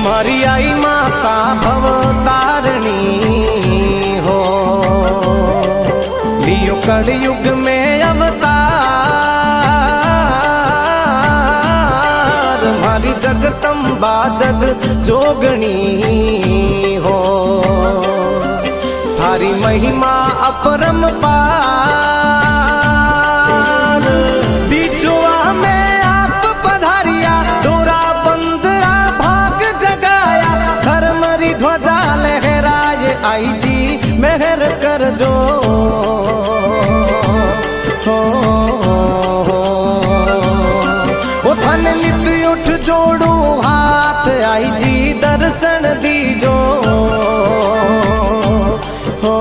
मारी आई माता भवतारिणी हो, लियो कलयुग में अवतार। मारी जगदम्बा जग जोगणी हो, थारी महिमा अपरंपार। बिचुआ में आप पधारिया, डोरा बंदरा भाग जगाया, घर मरी ध्वजा लहराए, आई जी मेहर कर जो हो थन नित उठ जोड़ू हाथ, आई जी दर्शन दीजो हो।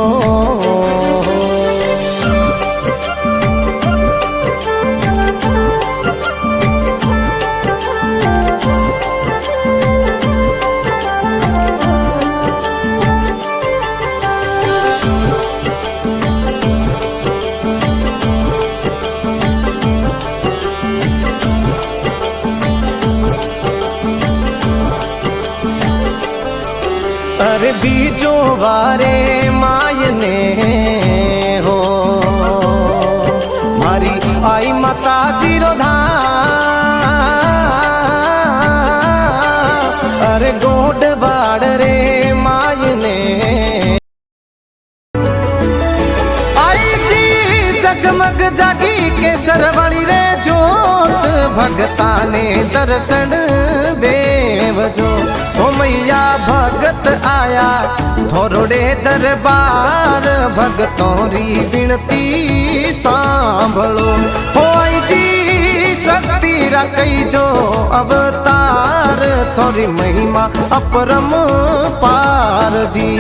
अरे बीजो वारे मायने हो, मारी आई माता जीरो धाम। अरे गोड बाड़ रे मायने आई जी जगमग जागी केसर वाली रे जोत, भगता ने दर्शन देव जो। ओ मैया भगत आया थोड़े दरबार, भगतों री विनती सांभलो। हो आई जी शक्ति रखई जो अवतार, थोड़ी महिमा अपरम पार जी।